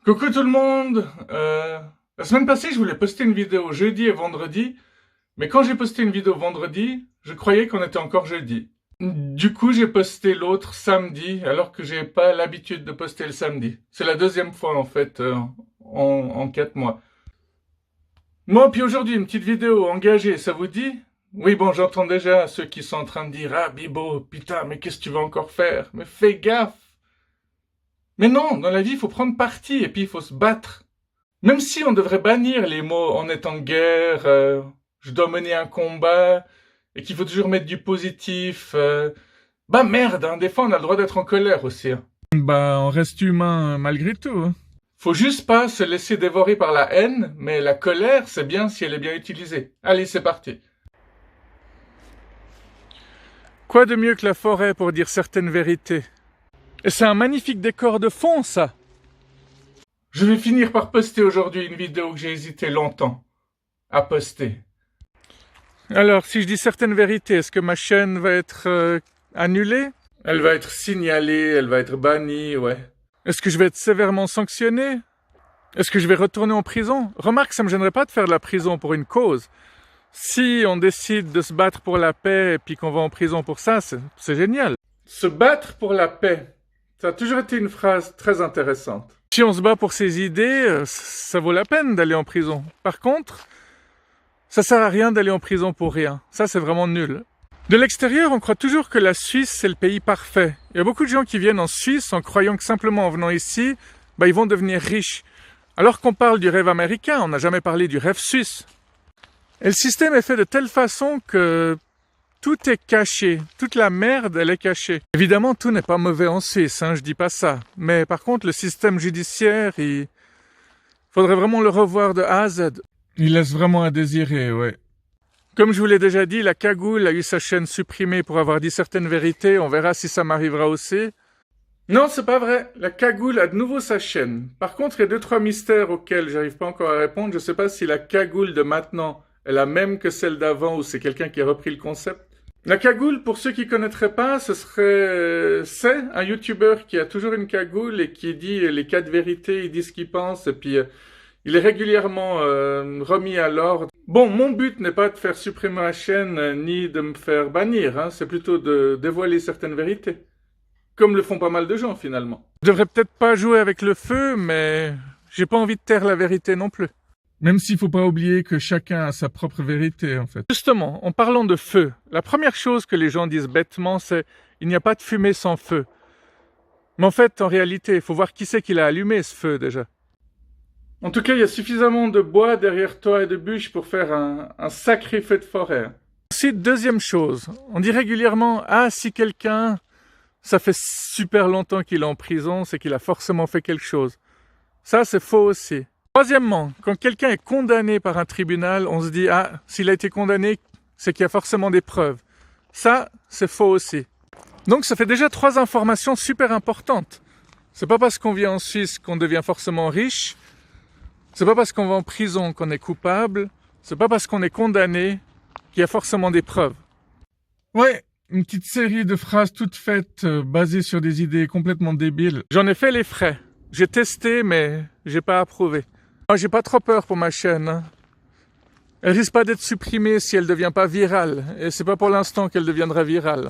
Coucou tout le monde. La semaine passée, je voulais poster une vidéo jeudi et vendredi, mais quand j'ai posté une vidéo vendredi, je croyais qu'on était encore jeudi. Du coup, j'ai posté l'autre samedi, alors que j'ai pas l'habitude de poster le samedi. C'est la deuxième fois en fait en 4 mois. Moi, puis aujourd'hui, une petite vidéo engagée, ça vous dit? Oui, bon, j'entends déjà ceux qui sont en train de dire « Ah, Bibo, putain, mais qu'est-ce que tu vas encore faire? Mais fais gaffe !» Mais non, dans la vie, il faut prendre parti et puis il faut se battre. Même si on devrait bannir les mots « on est en guerre »,« je dois mener un combat », et qu'il faut toujours mettre du positif, bah merde, hein, des fois on a le droit d'être en colère aussi. Hein. Bah, on reste humain malgré tout. Hein. Faut juste pas se laisser dévorer par la haine, mais la colère, c'est bien si elle est bien utilisée. Allez, c'est parti. Quoi de mieux que la forêt pour dire certaines vérités? Et c'est un magnifique décor de fond, ça. Je vais finir par poster aujourd'hui une vidéo que j'ai hésité longtemps à poster. Alors, si je dis certaines vérités, est-ce que ma chaîne va être annulée? Elle va être signalée, elle va être bannie, ouais. Est-ce que je vais être sévèrement sanctionné? Est-ce que je vais retourner en prison? Remarque, ça me gênerait pas de faire de la prison pour une cause. Si on décide de se battre pour la paix et puis qu'on va en prison pour ça, c'est génial. Se battre pour la paix, ça a toujours été une phrase très intéressante. Si on se bat pour ses idées, ça vaut la peine d'aller en prison. Par contre, ça sert à rien d'aller en prison pour rien. Ça, c'est vraiment nul. De l'extérieur, on croit toujours que la Suisse, c'est le pays parfait. Il y a beaucoup de gens qui viennent en Suisse en croyant que simplement en venant ici, ils vont devenir riches. Alors qu'on parle du rêve américain, on n'a jamais parlé du rêve suisse. Et le système est fait de telle façon que tout est caché. Toute la merde, elle est cachée. Évidemment, tout n'est pas mauvais en Suisse, je dis pas ça. Mais par contre, le système judiciaire, il faudrait vraiment le revoir de A à Z. Il laisse vraiment à désirer, ouais. Comme je vous l'ai déjà dit, la cagoule a eu sa chaîne supprimée pour avoir dit certaines vérités. On verra si ça m'arrivera aussi. Non, c'est pas vrai. La cagoule a de nouveau sa chaîne. Par contre, il y a 2-3 mystères auxquels j'arrive pas encore à répondre. Je sais pas si la cagoule de maintenant est la même que celle d'avant ou c'est quelqu'un qui a repris le concept. La cagoule, pour ceux qui connaîtraient pas, c'est un youtubeur qui a toujours une cagoule et qui dit les 4 vérités, il dit ce qu'il pense et puis il est régulièrement remis à l'ordre. Bon, mon but n'est pas de faire supprimer la chaîne ni de me faire bannir, c'est plutôt de dévoiler certaines vérités. Comme le font pas mal de gens finalement. Je devrais peut-être pas jouer avec le feu, mais j'ai pas envie de taire la vérité non plus. Même s'il faut pas oublier que chacun a sa propre vérité en fait. Justement, en parlant de feu, la première chose que les gens disent bêtement c'est « il n'y a pas de fumée sans feu ». Mais en fait, en réalité, il faut voir qui c'est qui l'a allumé ce feu déjà. En tout cas, il y a suffisamment de bois derrière toi et de bûches pour faire un sacré feu de forêt. Ensuite, deuxième chose, on dit régulièrement « ah, si quelqu'un, ça fait super longtemps qu'il est en prison, c'est qu'il a forcément fait quelque chose ». Ça, c'est faux aussi. Troisièmement, quand quelqu'un est condamné par un tribunal, on se dit « ah, s'il a été condamné, c'est qu'il y a forcément des preuves ». Ça, c'est faux aussi. Donc ça fait déjà 3 informations super importantes. C'est pas parce qu'on vit en Suisse qu'on devient forcément riche. C'est pas parce qu'on va en prison qu'on est coupable. C'est pas parce qu'on est condamné qu'il y a forcément des preuves. Ouais, une petite série de phrases toutes faites basées sur des idées complètement débiles. J'en ai fait les frais. J'ai testé, mais j'ai pas approuvé. Moi, j'ai pas trop peur pour ma chaîne. Elle risque pas d'être supprimée si elle devient pas virale. Et c'est pas pour l'instant qu'elle deviendra virale.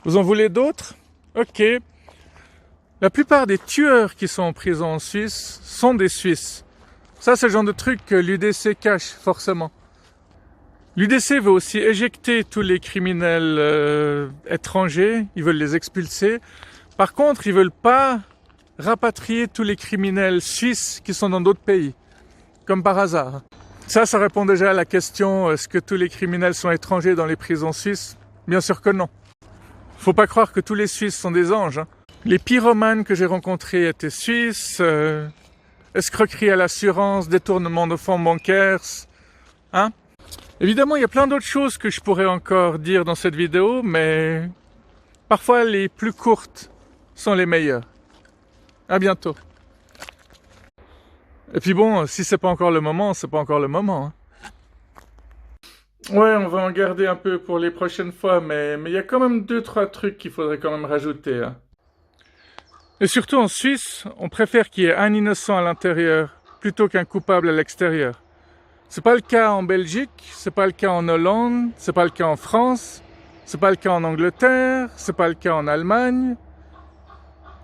Vous en voulez d'autres? Ok. La plupart des tueurs qui sont en prison en Suisse sont des Suisses. Ça, c'est le genre de truc que l'UDC cache, forcément. L'UDC veut aussi éjecter tous les criminels étrangers. Ils veulent les expulser. Par contre, ils veulent pas rapatrier tous les criminels suisses qui sont dans d'autres pays. Comme par hasard. Ça répond déjà à la question, est-ce que tous les criminels sont étrangers dans les prisons suisses? Bien sûr que non. Faut pas croire que tous les Suisses sont des anges. Les pyromanes que j'ai rencontrés étaient suisses, escroquerie à l'assurance, détournement de fonds bancaires, Évidemment, il y a plein d'autres choses que je pourrais encore dire dans cette vidéo, mais parfois les plus courtes sont les meilleures. À bientôt. Et puis bon, si c'est pas encore le moment, c'est pas encore le moment. Ouais, on va en garder un peu pour les prochaines fois, mais il y a quand même 2-3 trucs qu'il faudrait quand même rajouter. Et surtout en Suisse, on préfère qu'il y ait un innocent à l'intérieur plutôt qu'un coupable à l'extérieur. C'est pas le cas en Belgique, c'est pas le cas en Hollande, c'est pas le cas en France, c'est pas le cas en Angleterre, c'est pas le cas en Allemagne.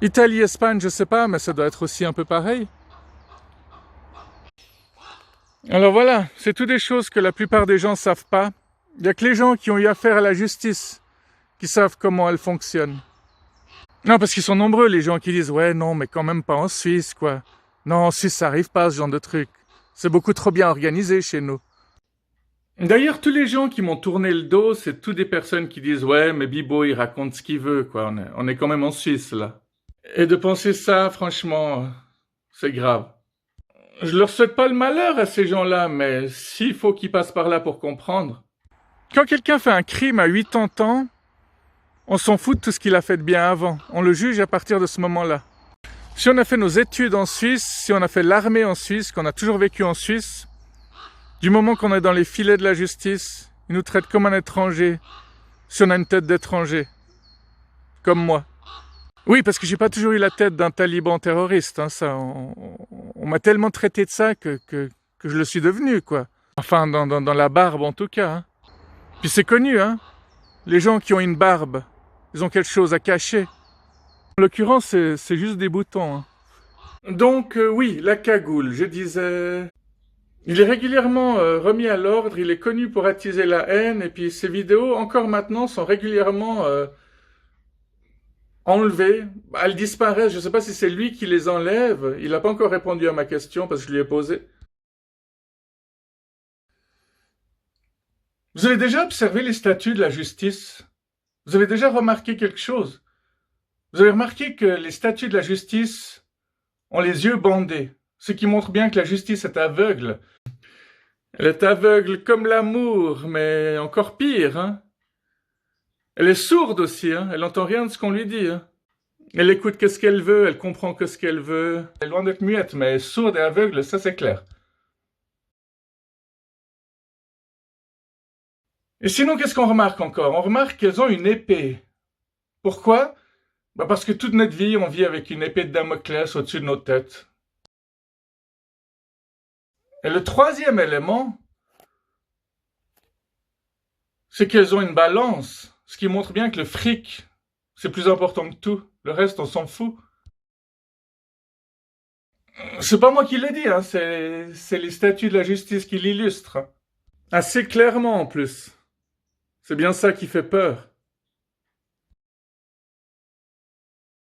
Italie, Espagne, je sais pas, mais ça doit être aussi un peu pareil. Alors voilà, c'est tout des choses que la plupart des gens savent pas. Il y a que les gens qui ont eu affaire à la justice qui savent comment elle fonctionne. Non, parce qu'ils sont nombreux, les gens qui disent « Ouais, non, mais quand même pas en Suisse, quoi. Non, en Suisse, ça arrive pas, ce genre de truc. C'est beaucoup trop bien organisé chez nous. » D'ailleurs, tous les gens qui m'ont tourné le dos, c'est toutes des personnes qui disent « Ouais, mais Bibo, il raconte ce qu'il veut, quoi. On est quand même en Suisse, là. » Et de penser ça, franchement, c'est grave. Je leur souhaite pas le malheur à ces gens-là, mais s'il faut qu'ils passent par là pour comprendre. Quand quelqu'un fait un crime à 80 ans, on s'en fout de tout ce qu'il a fait de bien avant. On le juge à partir de ce moment-là. Si on a fait nos études en Suisse, si on a fait l'armée en Suisse, qu'on a toujours vécu en Suisse, du moment qu'on est dans les filets de la justice, ils nous traitent comme un étranger, si on a une tête d'étranger. Comme moi. Oui, parce que j'ai pas toujours eu la tête d'un taliban terroriste, hein, ça. On m'a tellement traité de ça que je le suis devenu, quoi. Enfin, dans la barbe, en tout cas. Hein. Puis c'est connu, hein. Les gens qui ont une barbe, ils ont quelque chose à cacher. En l'occurrence, c'est juste des boutons. Hein. Donc, oui, la cagoule, je disais... Il est régulièrement remis à l'ordre, il est connu pour attiser la haine, et puis ses vidéos, encore maintenant, sont régulièrement enlevées. Elles disparaissent, je ne sais pas si c'est lui qui les enlève. Il n'a pas encore répondu à ma question parce que je lui ai posé. Vous avez déjà observé les statuts de la justice? Vous avez déjà remarqué quelque chose? Vous avez remarqué que les statuts de la justice ont les yeux bandés, ce qui montre bien que la justice est aveugle. Elle est aveugle comme l'amour, mais encore pire, hein. Elle est sourde aussi, hein. Elle n'entend rien de ce qu'on lui dit, hein. Elle écoute que ce qu'elle veut, elle comprend que ce qu'elle veut. Elle est loin d'être muette, mais sourde et aveugle, ça c'est clair. Et sinon, qu'est-ce qu'on remarque encore? On remarque qu'elles ont une épée. Pourquoi? Parce que toute notre vie, on vit avec une épée de Damoclès au-dessus de nos têtes. Et le troisième élément, c'est qu'elles ont une balance, ce qui montre bien que le fric, c'est plus important que tout. Le reste, on s'en fout. C'est pas moi qui le dis, hein, c'est les statuts de la justice qui l'illustrent. Assez clairement en plus. C'est bien ça qui fait peur.